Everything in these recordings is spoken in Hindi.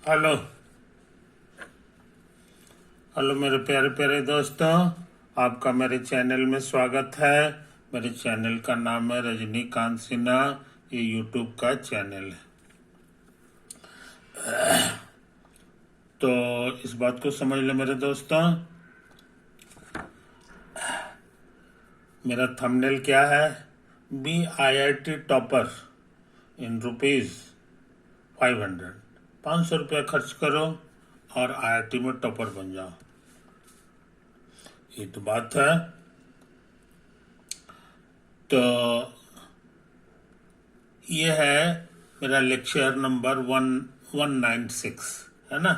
हेलो हेलो मेरे प्यारे प्यारे दोस्तों, आपका मेरे चैनल में स्वागत है। मेरे चैनल का नाम है रजनीकांत सिन्हा। ये यूट्यूब का चैनल है। तो इस बात को समझ ले मेरे दोस्तों, मेरा थंबनेल क्या है? BIIT topper in rupees 500। 500 रुपया खर्च करो और IIT में टॉपर बन जाओ। ये तो बात है। तो ये है मेरा लेक्चर नंबर 196, है ना।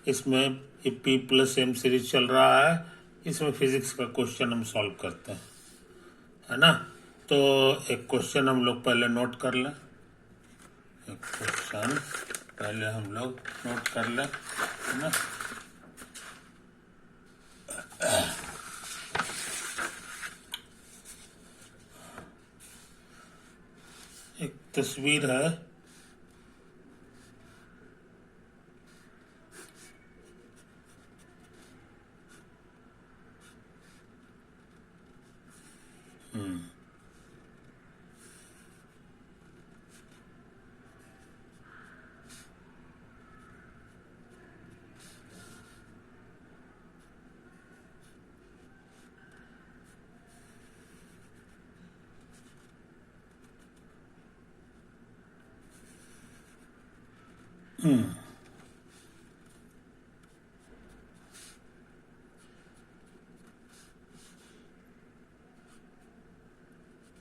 इसमें P+M सीरीज चल रहा है। इसमें फिजिक्स का क्वेश्चन हम सॉल्व करते हैं, है ना। तो एक क्वेश्चन हम लोग पहले नोट कर लें। एक क्वेश्चन पहले हम लोग नोट कर लें, है ना। एक तस्वीर है।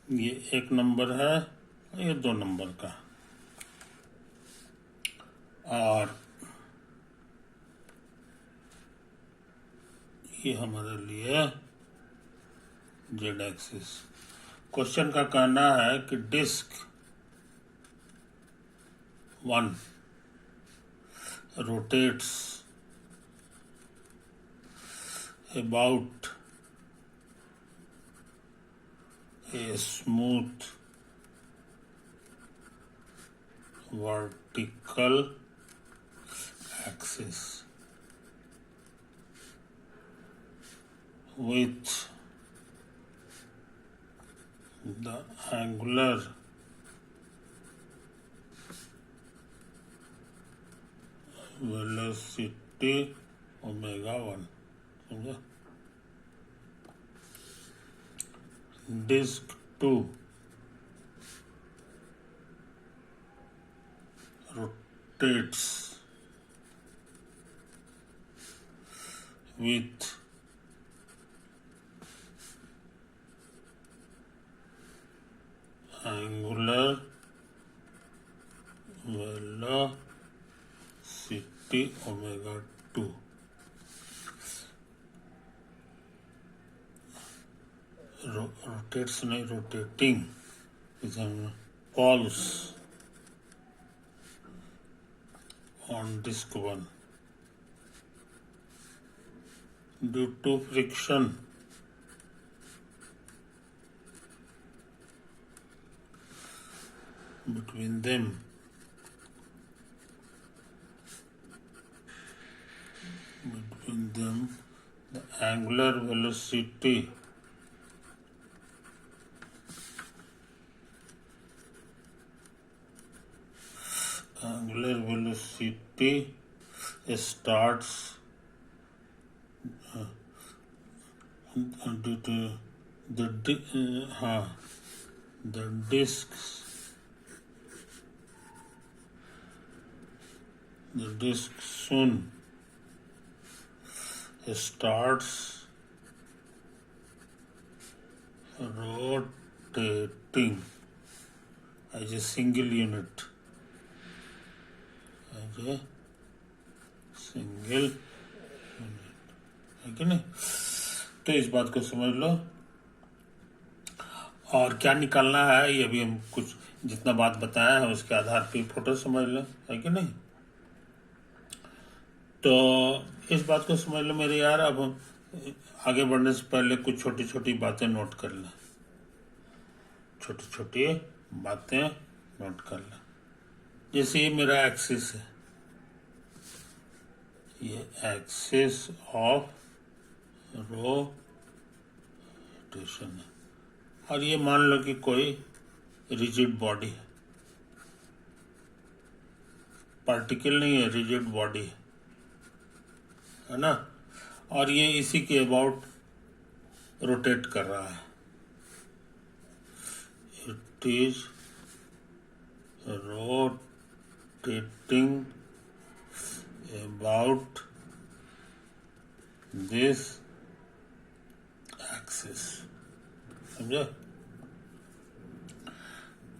ये 1 नंबर है, ये 2 नंबर का। और ये हमारे लिए जेड एक्सिस। क्वेश्चन का कहना है कि disc 1 rotates about a smooth vertical axis with the angular velocity ω1। समझा? Disc 2 rotates with angular velocity ω2। rotates नहीं, rotating falls on disk 1 due to friction between them the angular velocity starts due to the disk soon starts rotating as a single unit, है कि नहीं। तो इस बात को समझ लो। और क्या निकालना है ये भी हम कुछ जितना बात बताया है उसके आधार पर फोटो समझ लो, है कि नहीं। तो इस बात को समझ लो मेरे यार। अब आगे बढ़ने से पहले कुछ छोटी छोटी बातें नोट कर लें। छोटी छोटी बातें नोट कर लें। जैसे ये मेरा एक्सिस है, ये एक्सिस ऑफ रोटेशन है। और ये मान लो कि कोई रिजिड बॉडी है, पार्टिकल नहीं है, रिजिड बॉडी है ना, और ये इसी के अबाउट रोटेट कर रहा है। It is rotating about this axis, समझे?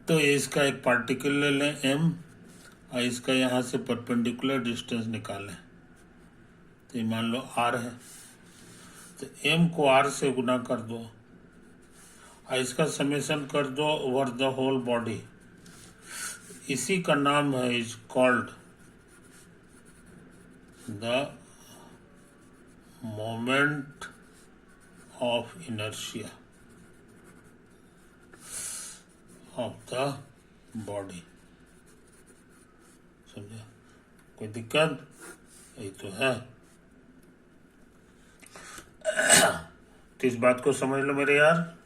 तो इसका एक पार्टिकल ले लें m, और इसका यहाँ से परपेंडिकुलर डिस्टेंस निकालें। तो ये मान लो r है, तो m को r से गुना कर दो, और इसका समेशन कर दो ओवर द होल बॉडी। इसी का नाम है, is called the moment of inertia of the body. समझे? कोई दिक्कत? यही तो है। तो इस बात को समझ लो मेरे यार।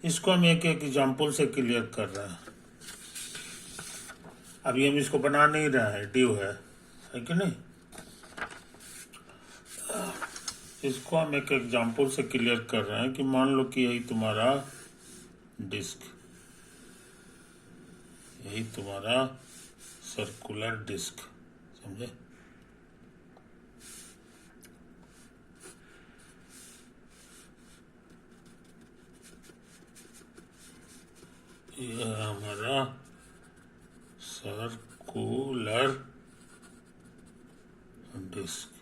इसको हम एक एक एग्जाम्पल से क्लियर कर रहे हैं। अभी हम इसको बना नहीं रहे हैं, ड्यू है कि नहीं? इसको हम एक एग्जाम्पल से क्लियर कर रहे हैं कि मान लो कि यही तुम्हारा डिस्क, यही तुम्हारा सर्कुलर डिस्क, समझे? यह हमारा सर्कुलर डिस्क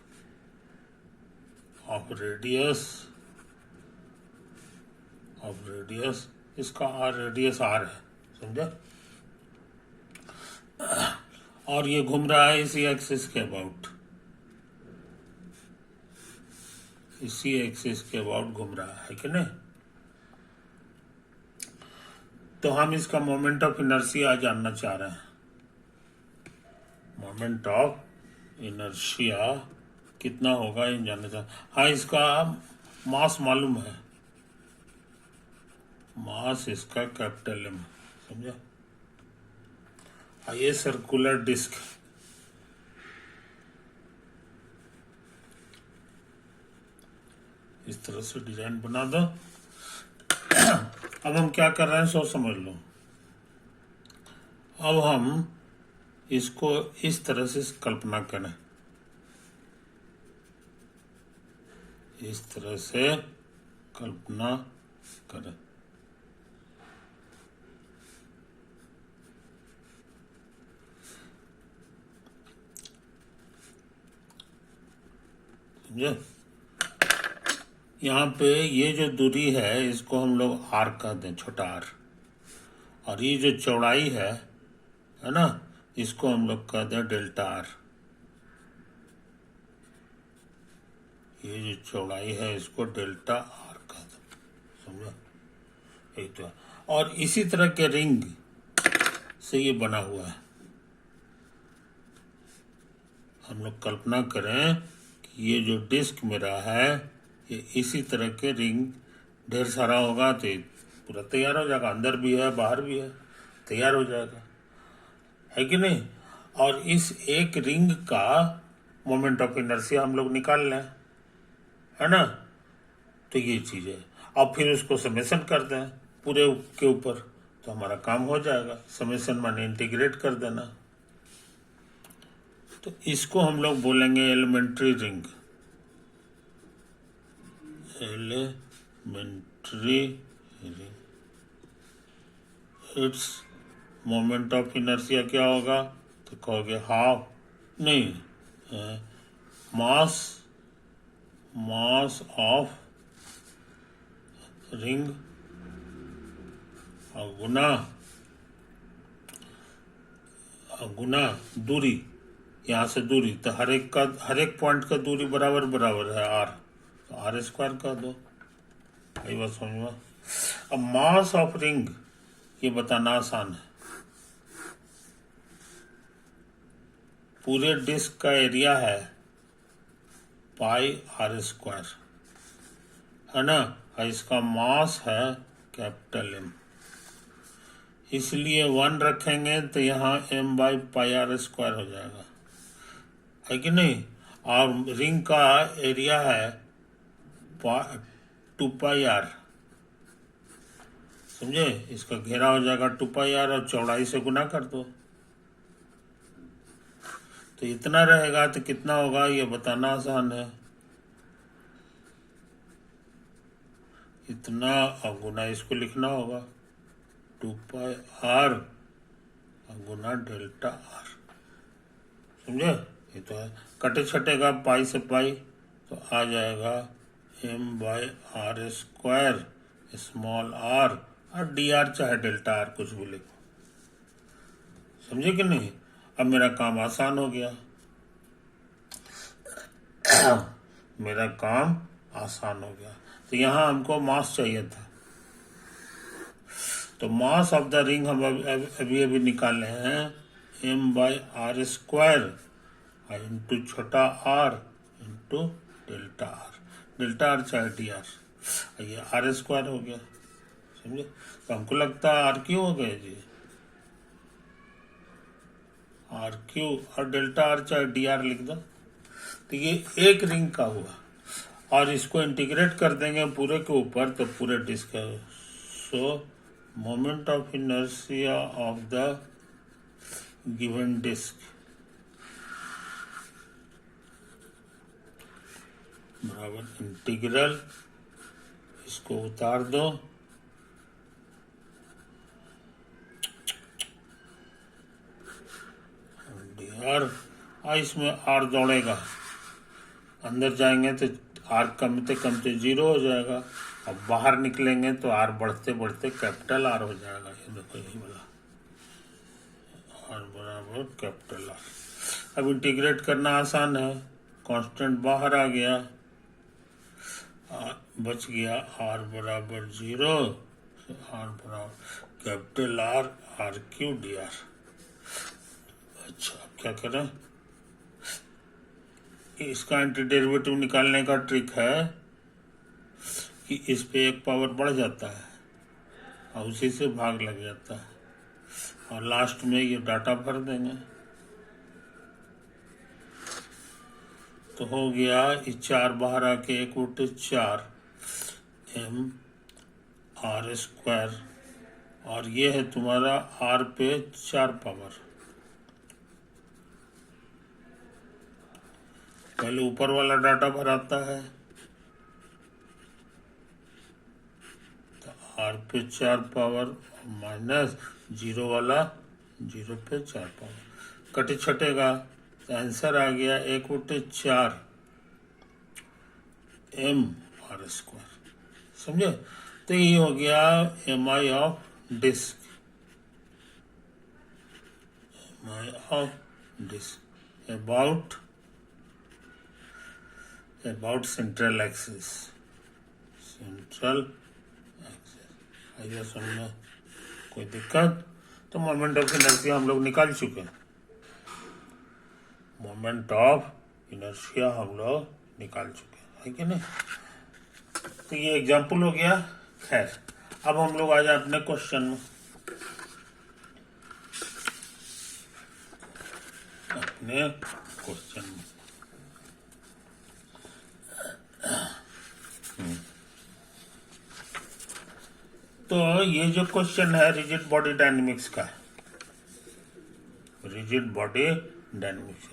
ऑफ रेडियस, इसका रेडियस r है, समझे? और ये घूम रहा है इसी एक्सिस के अबाउट, इसी एक्सिस के अबाउट घूम रहा है कि नहीं? तो हम इसका मोमेंट ऑफ इनर्शिया जानना चाह रहे हैं। मोमेंट ऑफ इनर्शिया कितना होगा ये जानना चाह। हाँ, इसका मास मालूम है, मास इसका कैपिटल M, समझे? ये सर्कुलर डिस्क, इस तरह से डिजाइन बना दो। अब हम क्या कर रहे हैं, सोच समझ लो। अब हम इसको इस तरह से कल्पना करें, इस तरह से कल्पना करें। समझे? यहाँ पे ये जो दूरी है इसको हम लोग r कह दें, छोटा r, और ये जो चौड़ाई है ना, इसको हम लोग कह दें डेल्टा r। ये जो चौड़ाई है इसको डेल्टा r कह दें, समझो? यही तो है। और इसी तरह के रिंग से ये बना हुआ है। हम लोग कल्पना करें कि ये जो डिस्क मेरा है ये इसी तरह के रिंग ढेर सारा होगा तो पूरा तैयार हो जाएगा, अंदर भी है बाहर भी है, तैयार हो जाएगा, है कि नहीं? और इस एक रिंग का मोमेंट ऑफ इनर्शिया हम लोग निकाल लें, है ना? तो ये चीज़ है। अब फिर उसको समेशन कर दें पूरे के ऊपर, तो हमारा काम हो जाएगा। समेशन माने इंटीग्रेट कर देना। तो इसको हम लोग बोलेंगे elementary ring, elementary ring. It's moment of inertia क्या होगा? तो कहोगे हाफ, नहीं, मास ऑफ रिंग गुना दूरी, यहाँ से दूरी, तो हर एक पॉइंट का दूरी बराबर है r, तो r स्क्वायर कर दो। यही बात समझ में। अब मास ऑफ रिंग ये बताना आसान है, पूरे डिस्क का एरिया है πr², है ना, और इसका मास है कैपिटल M, इसलिए 1 रखेंगे तो यहाँ m/πr² हो जाएगा, है कि नहीं। और रिंग का एरिया है 2πr, समझे, इसका घेरा हो जाएगा 2πr और चौड़ाई से गुना कर दो, तो इतना रहेगा, तो कितना होगा ये बताना आसान है, इतना, और गुना इसको लिखना होगा 2πr गुना डेल्टा r, समझे। ये तो है, कटे छटेगा पाई से पाई, तो आ जाएगा m/r² स्मॉल r, और dr चाहे डेल्टा r कुछ भी लिखो, समझे कि नहीं। अब मेरा काम आसान हो गया, मेरा काम आसान हो गया। तो यहाँ हमको मास चाहिए था, तो मास ऑफ द रिंग हम अभी निकाले हैं m/r² इंटू छोटा r इंटू डेल्टा r चाहे dr, ये r² हो गया, समझे। तो हमको लगता है r³ हो गया जी, r³ और डेल्टा r चाहे dr लिख दो, तो ये एक रिंग का हुआ, और इसको इंटीग्रेट कर देंगे पूरे के ऊपर, तो पूरे डिस्क है। So moment of inertia of the given disc बराबर इंटीग्रल, इसको उतार दो, dr, और इसमें r दौड़ेगा, अंदर जाएंगे तो r कमते कमते 0 हो जाएगा, अब बाहर निकलेंगे तो r बढ़ते बढ़ते कैपिटल R हो जाएगा, ये देखो यही वाला r बराबर कैपिटल R। अब इंटीग्रेट करना आसान है, कांस्टेंट बाहर आ गया, बच गया r बराबर 0, r बराबर कैपिटल R r³ dr। अच्छा, अब क्या करें, इसका एंटी डेरिवेटिव निकालने का ट्रिक है कि इस पे एक पावर बढ़ जाता है और उसी से भाग लग जाता है, और लास्ट में ये डाटा भर देंगे, तो हो गया ये 4 बाहर आके 1/4 m/r², और ये है तुम्हारा r पे 4 पावर। पहले ऊपर वाला डाटा भराता है, तो r पे 4 पावर माइनस 0 वाला 0 पे 4 पावर, कटे छटेगा, तो आंसर आ गया 1/4 m/r², समझे। तो ये हो गया mi of disc, about central axis, आइए समझना, कोई दिक्कत। तो मोमेंट ऑफ इनर्शिया हम लोग निकाल चुके हैं, मोमेंट ऑफ इनर्शिया हम लोग निकाल चुके हैं, है कि नहीं। तो ये एग्जाम्पल हो गया। खैर, अब हम लोग आ जाए अपने क्वेश्चन में, अपने क्वेश्चन में। तो ये जो क्वेश्चन है रिजिड बॉडी डायनेमिक्स का, रिजिड बॉडी डायनेमिक्स,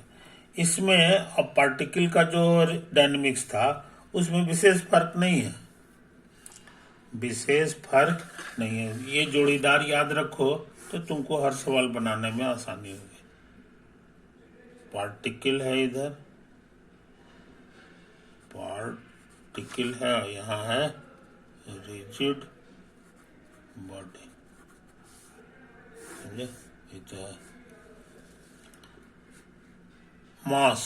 इसमें अब पार्टिकल का जो डायनेमिक्स था उसमें विशेष फर्क नहीं है, विशेष फर्क नहीं है। ये जोड़ीदार याद रखो तो तुमको हर सवाल बनाने में आसानी होगी। पार्टिकल है इधर, पार्टिकल है, यहाँ है रिजिड बॉडी, समझे। ये तो है मास,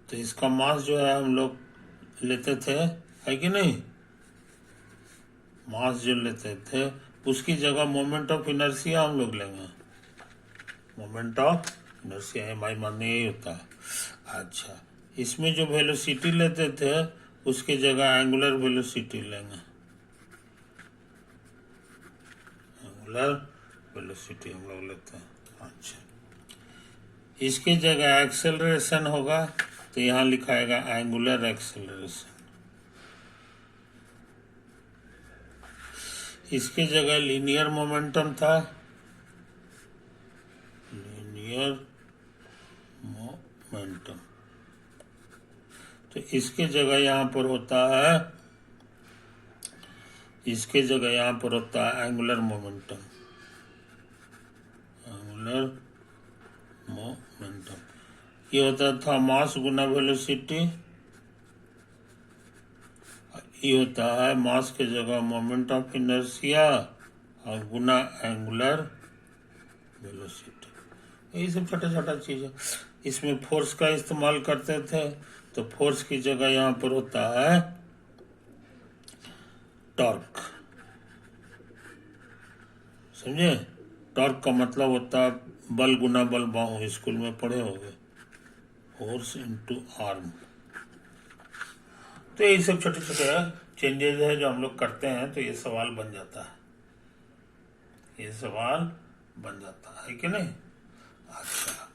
तो इसका मास जो है हम लोग लेते थे, है कि नहीं, मास जो लेते थे उसकी जगह मोमेंट ऑफ इनर्शिया हम लोग लेंगे, मोमेंट ऑफ इनर्शिया, एमआई मानने यही होता है। अच्छा, इसमें जो वेलोसिटी लेते थे उसकी जगह एंगुलर वेलोसिटी लेंगे, एंगुलर वेलोसिटी हम लोग लेते हैं। अच्छा, इसकी जगह एक्सेलरेशन होगा तो यहाँ लिखाएगा एंगुलर एक्सेलरेशन। इसकी जगह लीनियर मोमेंटम था, लीनियर मोमेंटम, तो इसके जगह यहाँ पर होता है, इसके जगह यहाँ पर होता है एंगुलर मोमेंटम, एंगुलर मोमेंटम। ये होता था मास गुना वेलोसिटी, ये होता है मास के जगह मोमेंट ऑफ इनर्शिया और गुना एंगुलर वेलोसिटी। यही सब छोटा छोटा चीज है। इसमें फोर्स का इस्तेमाल करते थे तो फोर्स की जगह यहाँ पर होता है टॉर्क, समझे? टॉर्क का मतलब होता है बल गुना बल बाहु, स्कूल में पढ़े होंगे, फोर्स इनटू आर्म। तो यही सब छोटे छोटे चेंजेस है जो हम लोग करते हैं, तो ये सवाल बन जाता है, ये सवाल बन जाता है कि नहीं? अच्छा,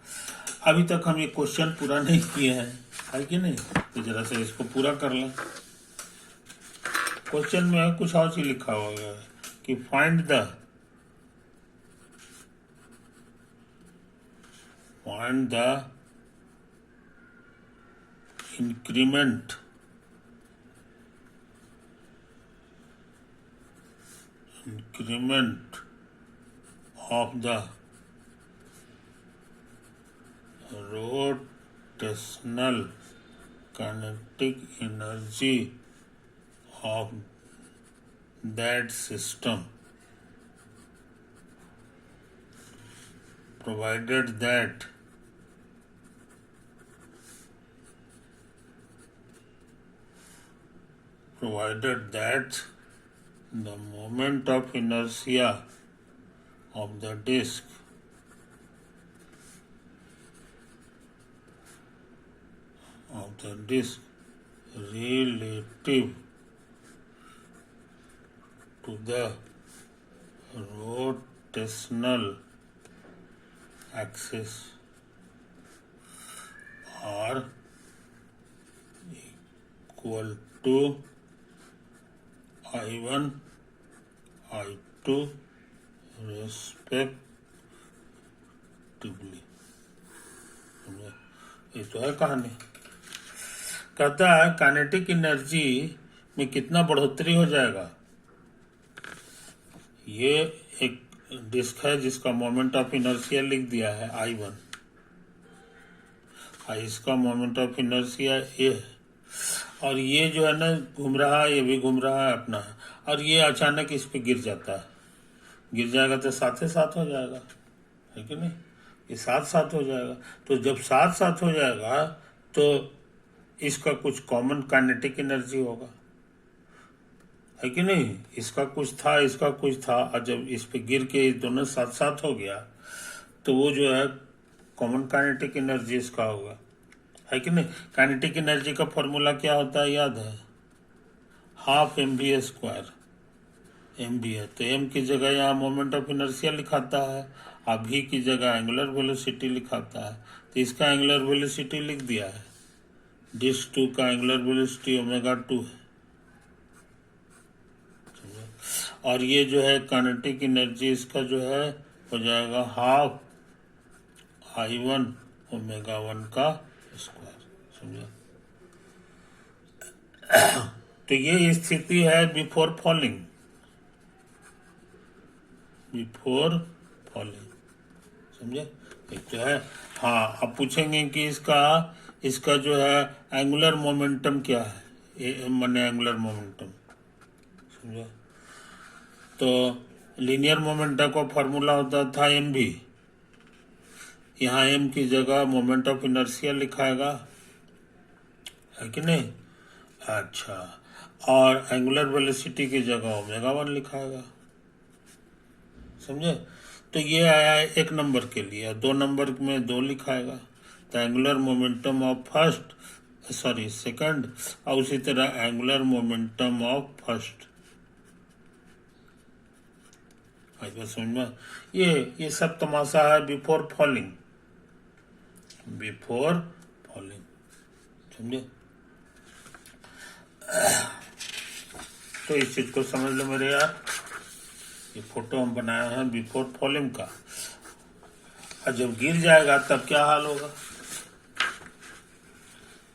अभी तक हम ये क्वेश्चन पूरा नहीं किए हैं, है कि नहीं? तो जरा से इसको पूरा कर लें। क्वेश्चन में कुछ और चीज लिखा हुआ है कि find the increment of the rotational kinetic energy of that system, provided that the moment of inertia of the disk relative to the rotational axis are equal to I1, I2 respectively। ये तो है कहानी। कहता है काइनेटिक एनर्जी में कितना बढ़ोतरी हो जाएगा। ये एक डिस्क है जिसका मोमेंट ऑफ इनर्शिया लिख दिया है I1, इसका मोमेंट ऑफ इनर्शिया ये है, और ये जो है ना घूम रहा है, ये भी घूम रहा है अपना, और ये अचानक इस पे गिर जाता है, गिर जाएगा तो साथ ही साथ हो जाएगा, है कि नहीं? ये साथ साथ हो जाएगा। तो जब साथ साथ हो जाएगा तो इसका कुछ कॉमन काइनेटिक एनर्जी होगा, है कि नहीं? इसका कुछ था, इसका कुछ था, और जब इस पे गिर के दोनों साथ साथ हो गया तो वो जो है कॉमन काइनेटिक एनर्जी इसका होगा, है कि नहीं? काइनेटिक एनर्जी का फॉर्मूला क्या होता है याद है? Half mv²। mv है तो m की जगह यहाँ मोमेंट ऑफ इनर्शिया लिखाता है, और v की जगह एंगुलर वेलोसिटी लिखाता है, तो इसका एंगुलर वेलोसिटी लिख दिया है। डिस्क 2 का एंगुलर वेलोसिटी ω2 है, और ये जो है काइनेटिक एनर्जी इसका जो है हो जाएगा हाफ I1 ω1 का स्क्वायर, समझा? तो ये स्थिति है बिफोर फॉलिंग, समझे? एक तो है। हाँ, अब पूछेंगे कि इसका जो है एंगुलर मोमेंटम क्या है, माने एंगुलर मोमेंटम, समझा? तो लीनियर मोमेंटम का फॉर्मूला होता था mv, यहाँ m की जगह मोमेंट ऑफ इनर्शिया लिखाएगा, है कि नहीं? अच्छा, और एंगुलर वेलोसिटी की जगह ω1 लिखाएगा, समझे? तो ये आया है 1 नंबर के लिए, 2 नंबर में 2 लिखाएगा, तो एंगुलर मोमेंटम ऑफ सेकंड, और उसी तरह एंगुलर मोमेंटम ऑफ फर्स्ट। आज बात समझ में, ये सब तमाशा है बिफोर फॉलिंग, समझे। तो इस चीज को समझ लो मेरे यार, ये फोटो हम बनाए हैं बिफोर फॉलिंग का, और जब गिर जाएगा तब क्या हाल होगा,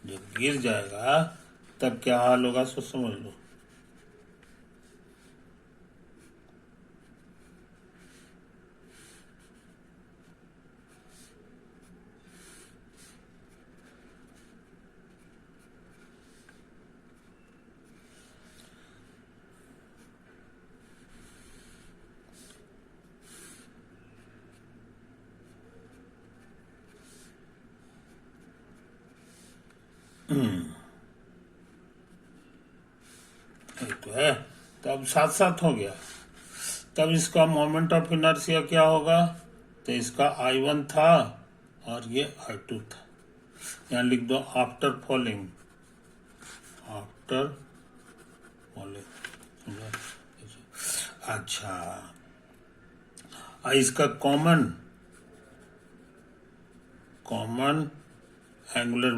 जब गिर जाएगा तब क्या हाल होगा, सो समझ लो। तो है, तो अब साथ साथ हो गया, तब इसका मोमेंट ऑफ इनर्शिया क्या होगा, तो इसका I1 था और ये I2 था, यहाँ लिख दो आफ्टर फॉलिंग, अच्छा। इसका कॉमन एंगुलर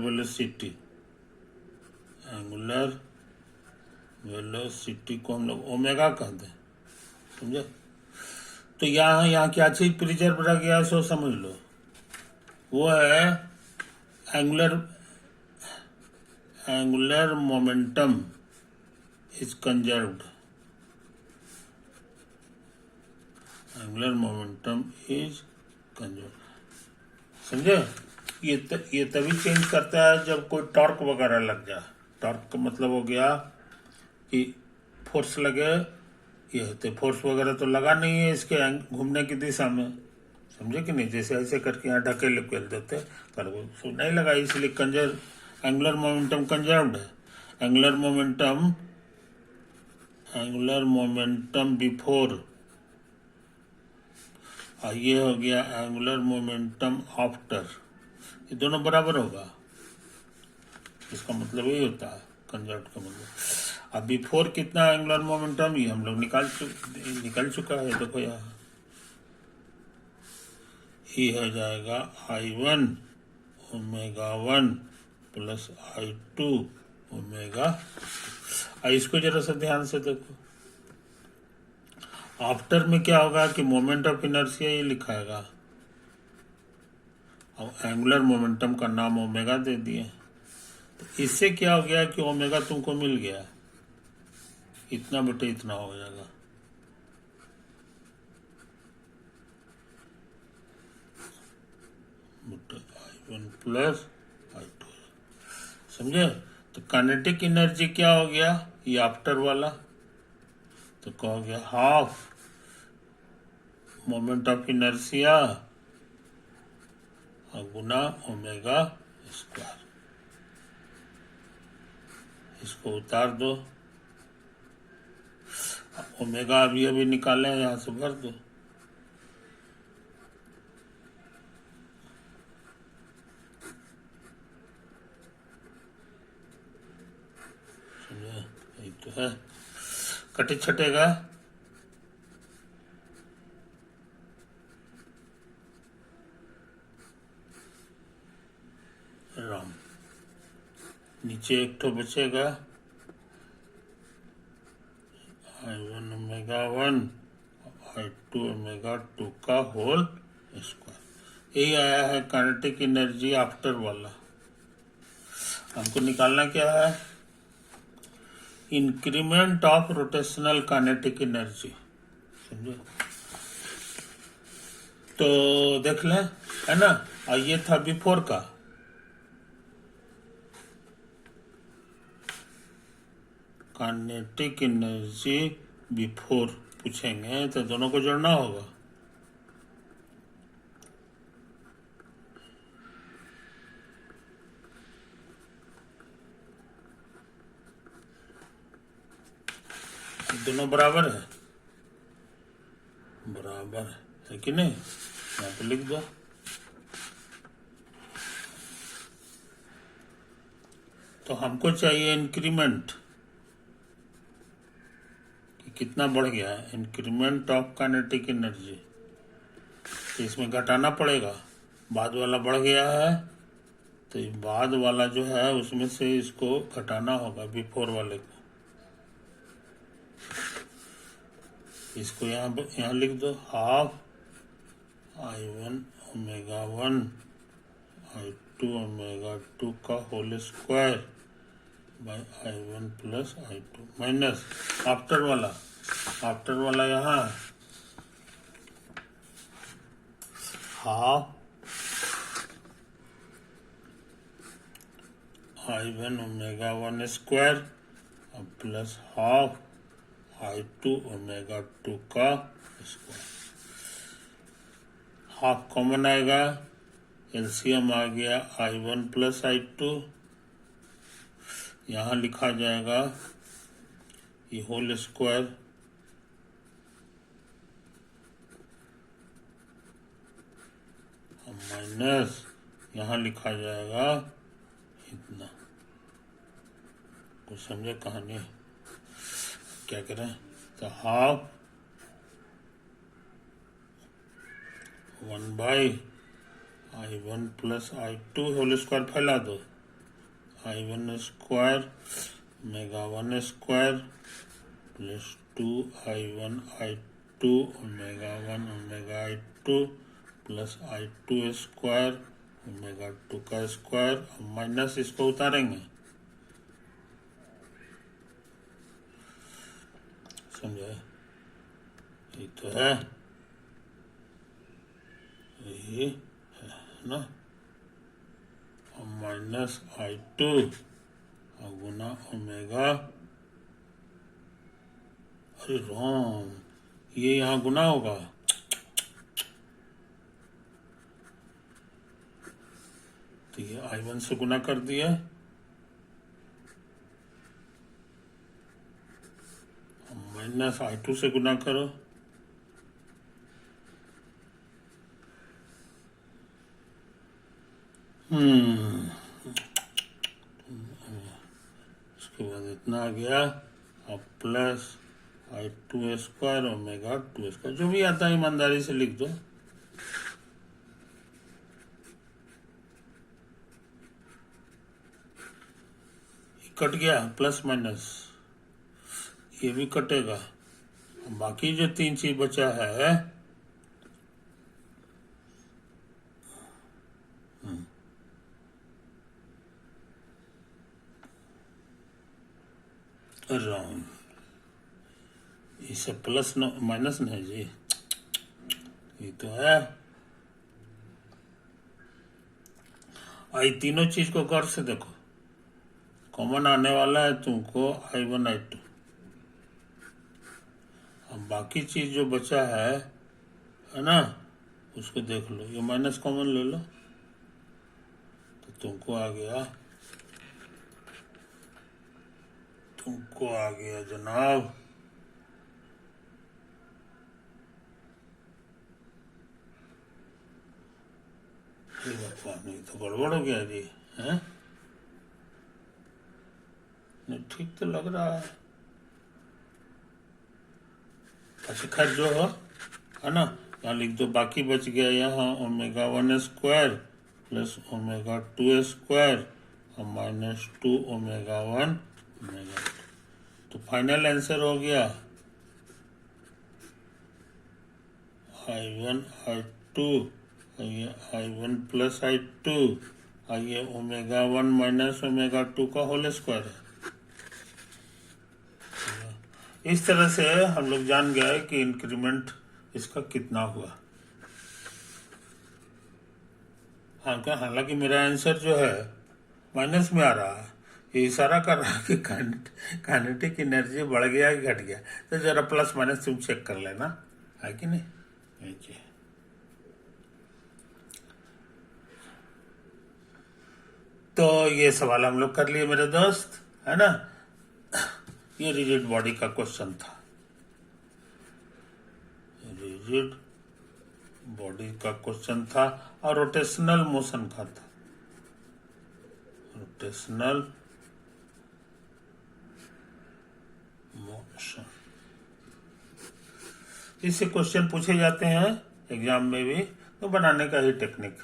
वेलोसिटी को हम लोग ओमेगा कहते हैं, समझे। तो यहाँ क्या चीज प्रिजर्व रह गया, सो समझ लो, वो है एंगुलर मोमेंटम इज कंजर्व्ड, समझे। ये तभी चेंज करता है जब कोई टॉर्क वगैरह लग जाए। टॉर्क का मतलब हो गया कि फोर्स लगे, ये तो फोर्स वगैरह तो लगा नहीं है इसके घूमने की दिशा में, समझे कि नहीं, जैसे ऐसे करके यहाँ ढकेल देते तो नहीं लगा, इसलिए एंगुलर मोमेंटम कंजर्व्ड है। एंगुलर मोमेंटम बिफोर, और ये हो गया एंगुलर मोमेंटम आफ्टर, ये दोनों बराबर होगा, इसका मतलब यही होता है कंजर्व का मतलब। अब बिफोर कितना एंगुलर मोमेंटम, ये हम लोग निकल चुका है, देखो यहाँ ये हो जाएगा I1 omega 1 plus I2 omega. इसको जरा सा ध्यान से देखो, आफ्टर में क्या होगा कि मोमेंट ऑफ इनर्शिया ये लिखाएगा, और एंगुलर मोमेंटम का नाम ओमेगा दे दिए, तो इससे क्या हो गया कि ओमेगा तुमको मिल गया, इतना बटे इतना हो जाएगा, बटे I1 प्लस I2, समझे। तो काइनेटिक एनर्जी क्या हो गया, ये आफ्टर वाला, तो क्या हो गया, half moment of inertia Guna omega square, इसको उतार दो, ओमेगा अभी निकाले हैं, यहाँ से भर दो, यही तो है, कटे छटेगा, राम, नीचे एक तो बचेगा I1 ओमेगा 1 I2 ओमेगा 2 का होल स्क्वायर। यही आया है काइनेटिक एनर्जी आफ्टर वाला। हमको निकालना क्या है, increment of rotational kinetic energy, समझे। तो देख लें, है ना, और ये था बिफोर का, काइनेटिक एनर्जी बिफोर पूछेंगे तो दोनों को जोड़ना होगा, दोनों बराबर है, है कि नहीं? यहाँ पे लिख दो। तो हमको चाहिए इंक्रीमेंट कि कितना बढ़ गया है, इंक्रीमेंट ऑफ काइनेटिक एनर्जी। तो इसमें घटाना पड़ेगा, बाद वाला बढ़ गया है तो ये बाद वाला जो है उसमें से इसको घटाना होगा बिफोर वाले को। इसको यहाँ लिख दो, half I1 omega 1 I2 omega 2 का whole square by I1 plus I2 minus after वाला यहाँ half I1 omega 1 square plus half I2 omega 2 का स्क्वायर। हाफ कॉमन आएगा, एलसीएम आ गया I1 प्लस I2। यहाँ लिखा जाएगा ये होल स्क्वायर माइनस यहाँ लिखा जाएगा इतना। कुछ समझे कहानी? क्या करें? तो half 1 by I1 plus I2 whole square फैला दो, I1 square omega 1 square plus 2 I1 I2 omega 1 omega I2 plus I2 square omega 2 का स्क्वायर। माइनस इसको उतारेंगे, समझे? ये तो है, यही है ना, माइनस I2 गुना ओमेगा, अरे रॉन्ग, ये यहाँ गुना होगा, तो ये I1 से गुना कर दिया, माइनस I2 से गुना करो, उसके बाद इतना आ गया, अब plus I2 square omega 2 square, जो भी आता है ईमानदारी से लिख दो। कट गया प्लस माइनस, ये भी कटेगा, बाकी जो 3 चीज बचा है राउंड, इसे प्लस माइनस नहीं जी, ये तो है। आई तीनों चीज को गौर से देखो, कॉमन आने वाला है तुमको I1 I2, अब बाकी चीज जो बचा है ना, उसको देख लो, ये माइनस कॉमन ले लो तो तुमको आ गया जनाब नहीं तो गड़बड़ हो गया जी, हैं? नहीं ठीक तो लग रहा है, अच्छा खैर जो हो है ना, यहाँ लिख दो, बाकी बच गया यहाँ omega 1 square plus omega 2 square और माइनस 2 ओमेगा 1 ओमेगा 2। तो फाइनल आंसर हो गया I1 I2, ये I1 प्लस I2, ये ओमेगा 1 माइनस ओमेगा 2 का होल स्क्वायर है। इस तरह से हम लोग जान गए कि इंक्रीमेंट इसका कितना हुआ। हालांकि मेरा आंसर जो है माइनस में आ रहा है, ये इशारा कर रहा है कि काइनेटिक एनर्जी बढ़ गया कि घट गया, तो जरा प्लस माइनस तुम चेक कर लेना, है कि नहीं? तो ये सवाल हम लोग कर लिए मेरे दोस्त, है ना। ये रिजिड बॉडी का क्वेश्चन था, रिजिड बॉडी का क्वेश्चन था और रोटेशनल मोशन का था, रोटेशनल मोशन। इससे क्वेश्चन पूछे जाते हैं एग्जाम में भी, तो बनाने का ही टेक्निक,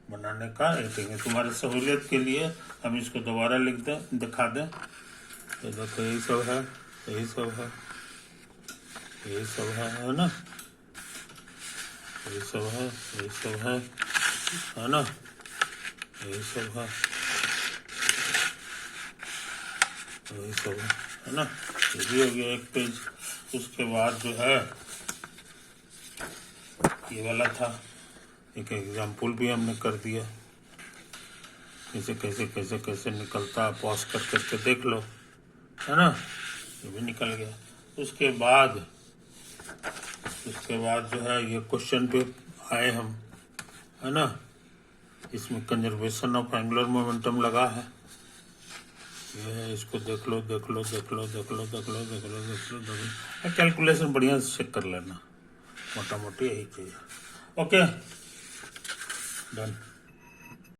बनाने का एक टेक्निक। तुम्हारे सहूलियत के लिए हम इसको दोबारा लिख दें, दिखा दें। तो देखो यही सब है, यही सब है, यही सब है ना, यही सब है, यही सब है ना, यही सब है, यही सब है ना। ये भी हो गया एक पेज। उसके बाद जो है ये वाला था, एक एग्जाम्पल भी हमने कर दिया, कैसे कैसे कैसे कैसे निकलता, पॉज कर करके देख लो, है ना, ये भी निकल गया। उसके बाद जो है ये क्वेश्चन पे आए हम, है ना, इसमें कंजर्वेशन ऑफ एंगुलर मोमेंटम लगा है, ये है, इसको देख लो देख लो देख लो देख लो देख लो देख लो देख लो देख लो, कैलकुलेशन बढ़िया से चेक कर लेना, मोटा मोटी यही चाहिए। Okay, done.